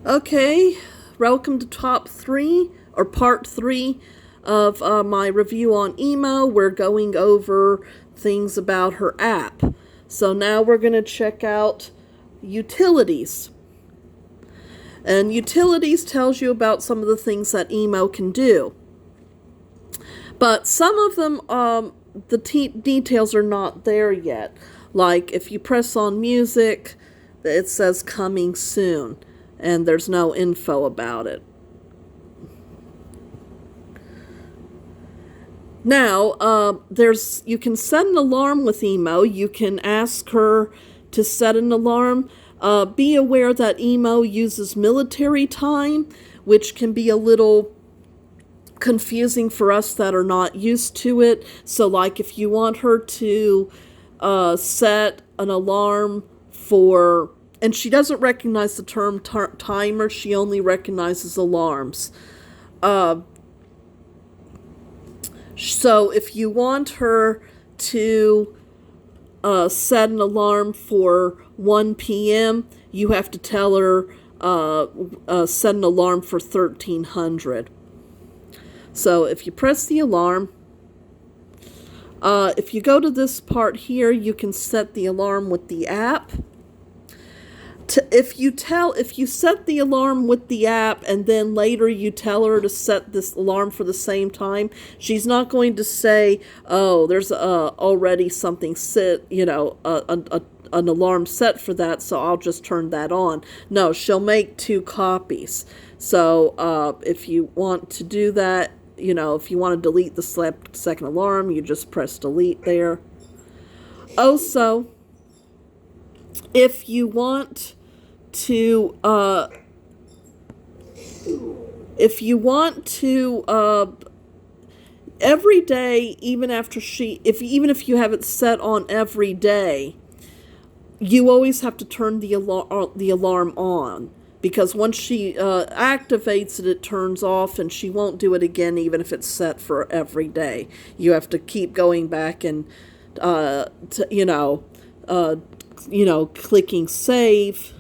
Okay, welcome to top three, or part three of my review on EMO. We're going over things about her app. So now we're going to check out utilities. And utilities tells you about some of the things that EMO can do. But some of them, the details are not there yet. Like if you press on music, it says coming soon, and there's no info about it. Now, you can set an alarm with EMO. You can ask her to set an alarm. Be aware that EMO uses military time, which can be a little confusing for us that are not used to it. So, like, if you want her to set an alarm for, and she doesn't recognize the term timer, she only recognizes alarms. So if you want her to set an alarm for 1 p.m., you have to tell her set an alarm for 1300. So if you press the alarm, if you go to this part here, you can set the alarm with the app. If you set the alarm with the app and then later you tell her to set this alarm for the same time, she's not going to say, oh, there's already something set, an alarm set for that, so I'll just turn that on. No, she'll make two copies. So if you want to do that, if you want to delete the second alarm, you just press delete there. Also, if you want to every day, even if you have it set on every day, you always have to turn the alarm on, because once she activates it, it turns off, and she won't do it again even if it's set for every day. You have to keep going back and clicking save.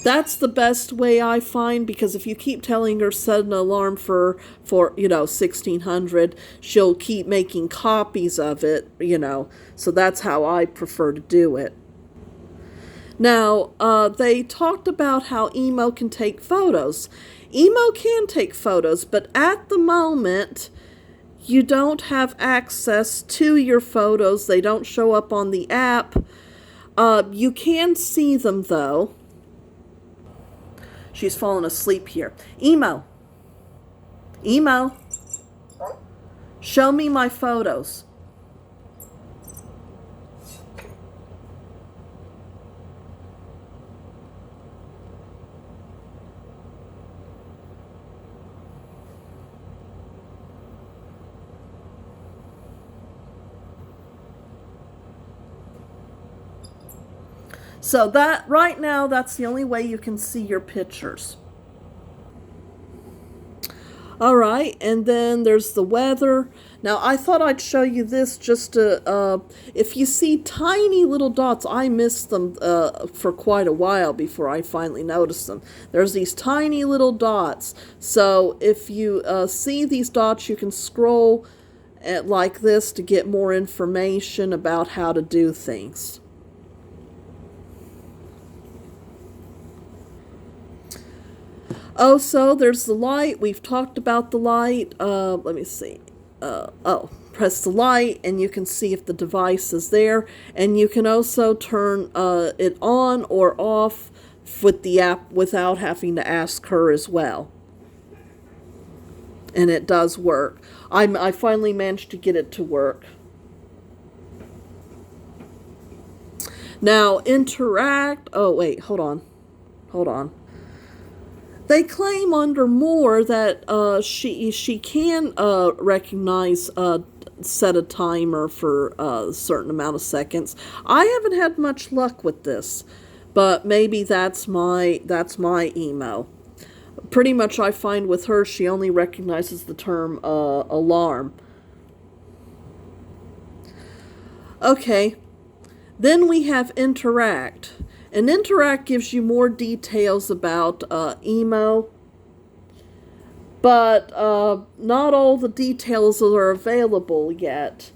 That's the best way I find, because if you keep telling her set an alarm for 1600, she'll keep making copies of it, so that's how I prefer to do it. Now, they talked about how EMO can take photos. EMO can take photos, but at the moment, you don't have access to your photos. They don't show up on the app. You can see them, though. She's fallen asleep here. EMO, show me my photos. So that right now, that's the only way you can see your pictures. All right, and then there's the weather. Now, I thought I'd show you this just to, if you see tiny little dots, I missed them for quite a while before I finally noticed them. There's these tiny little dots. So if you see these dots, you can scroll like this to get more information about how to do things. Oh, so there's the light. We've talked about the light. Let me see. Press the light and you can see if the device is there. And you can also turn it on or off with the app without having to ask her as well. And it does work. I finally managed to get it to work. Now, interact. Oh, wait, hold on. They claim under more that she can recognize set a timer for a certain amount of seconds. I haven't had much luck with this, but maybe that's my EMO. Pretty much I find with her, she only recognizes the term alarm. Okay, then we have interact. And Interact gives you more details about EMO, but not all the details are available yet.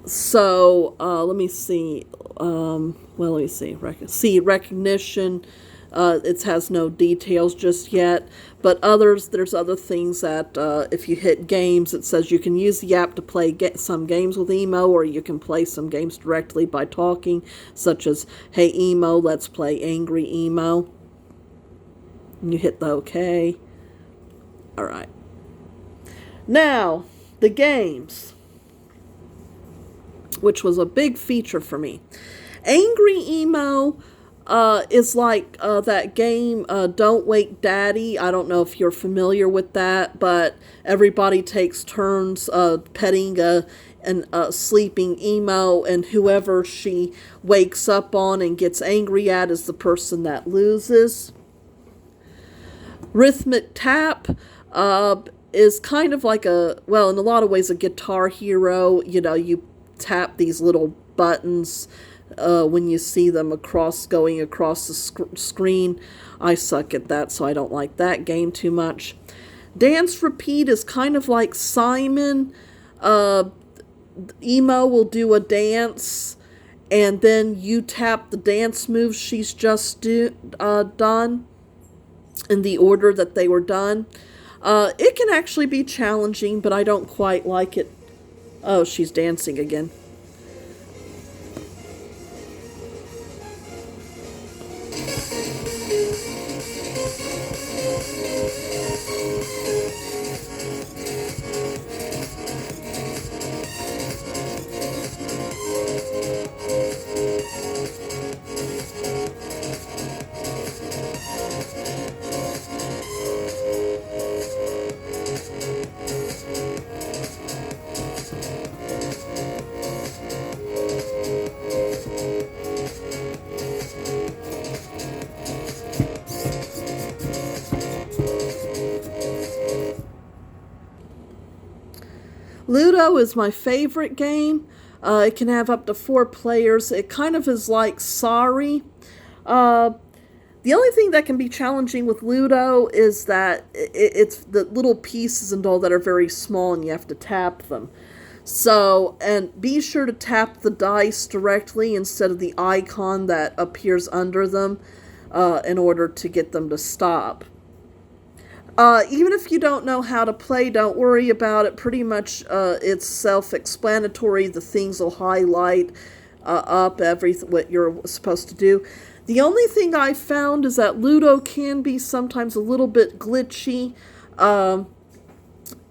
So let me see. Let me see. Recognition. It has no details just yet, but there's other things that if you hit games, it says you can use the app to play some games with EMO, or you can play some games directly by talking, such as, "Hey EMO, let's play Angry EMO." And you hit the OK. All right. Now, the games, which was a big feature for me. Angry EMO is like that game, Don't Wake Daddy. I don't know if you're familiar with that, but everybody takes turns petting a sleeping EMO, and whoever she wakes up on and gets angry at is the person that loses. Rhythmic Tap is kind of like in a lot of ways, a Guitar Hero. You tap these little buttons when you see them going across the screen. I suck at that, so I don't like that game too much. Dance Repeat is kind of like Simon. EMO will do a dance, and then you tap the dance moves she's just done in the order that they were done. It can actually be challenging, but I don't quite like it. Oh, she's dancing again. Ludo is my favorite game. It can have up to 4 players. It kind of is like Sorry. The only thing that can be challenging with Ludo is that it's the little pieces and all that are very small, and you have to tap them. So, and be sure to tap the dice directly instead of the icon that appears under them in order to get them to stop. Even if you don't know how to play, don't worry about it. Pretty much it's self-explanatory. The things will highlight up what you're supposed to do. The only thing I found is that Ludo can be sometimes a little bit glitchy.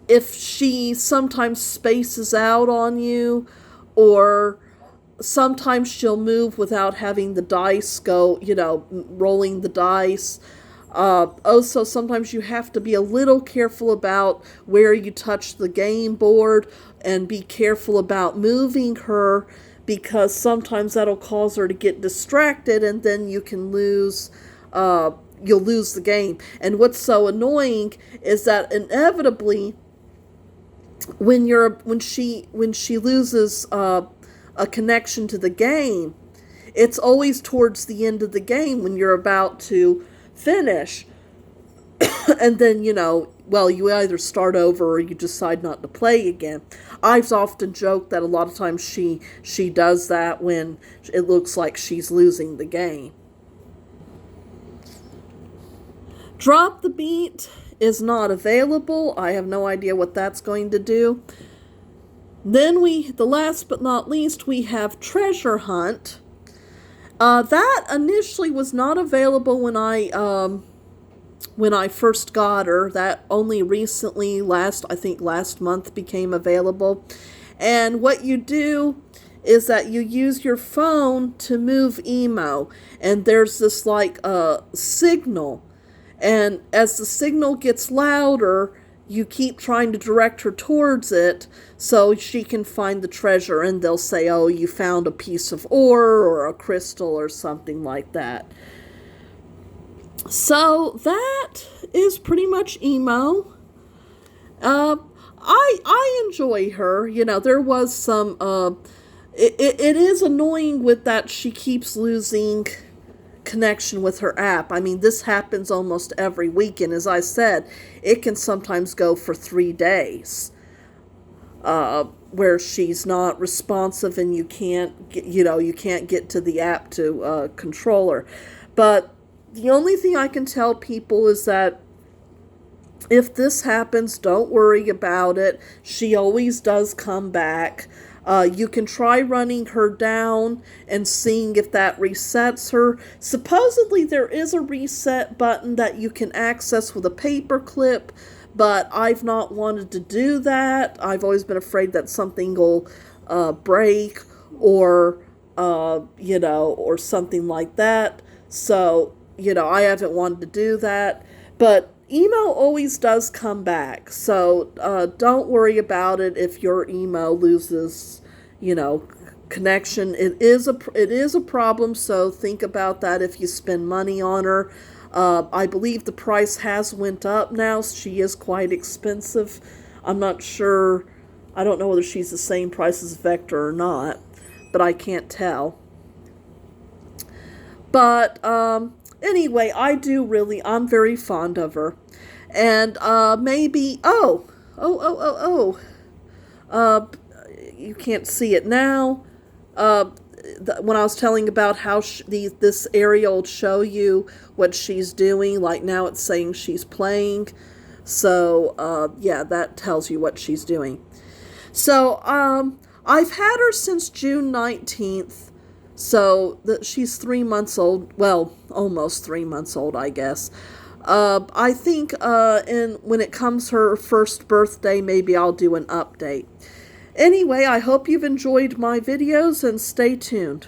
If she sometimes spaces out on you, or sometimes she'll move without having the dice go, rolling the dice. Also, sometimes you have to be a little careful about where you touch the game board, and be careful about moving her, because sometimes that'll cause her to get distracted, and then you can lose, you'll lose the game. And what's so annoying is that inevitably, when she loses a connection to the game, it's always towards the end of the game when you're about to finish. And then, you either start over or you decide not to play again. I've often joked that a lot of times she does that when it looks like she's losing the game. Drop the Beat is not available. I have no idea what that's going to do. Then the last but not least, we have Treasure Hunt. That initially was not available when I first got her. That only recently, last month, became available. And what you do is that you use your phone to move EMO, and there's this signal. And as the signal gets louder, you keep trying to direct her towards it so she can find the treasure, and they'll say, "Oh, you found a piece of ore or a crystal," or something like that. So that is pretty much EMO. I enjoy her. There was some. It is annoying with that she keeps losing connection with her app. I mean, this happens almost every week, and as I said, it can sometimes go for 3 days, where she's not responsive and you can't get, you can't get to the app to control her. But the only thing I can tell people is that if this happens, don't worry about it. She always does come back. You can try running her down and seeing if that resets her. Supposedly there is a reset button that you can access with a paper clip, but I've not wanted to do that. I've always been afraid that something will break or, or something like that. So, I haven't wanted to do that. But EMO always does come back, so don't worry about it if your EMO loses, connection. It is a problem, so think about that if you spend money on her. I believe the price has went up now. She is quite expensive. I'm not sure. I don't know whether she's the same price as Vector or not, but I can't tell. But anyway, I'm very fond of her. And maybe, you can't see it now. When I was telling about how this area will show you what she's doing, like now it's saying she's playing. So, yeah, that tells you what she's doing. So, I've had her since June 19th. So she's 3 months old. Well, almost 3 months old, I guess. I think when it comes her first birthday, maybe I'll do an update. Anyway, I hope you've enjoyed my videos and stay tuned.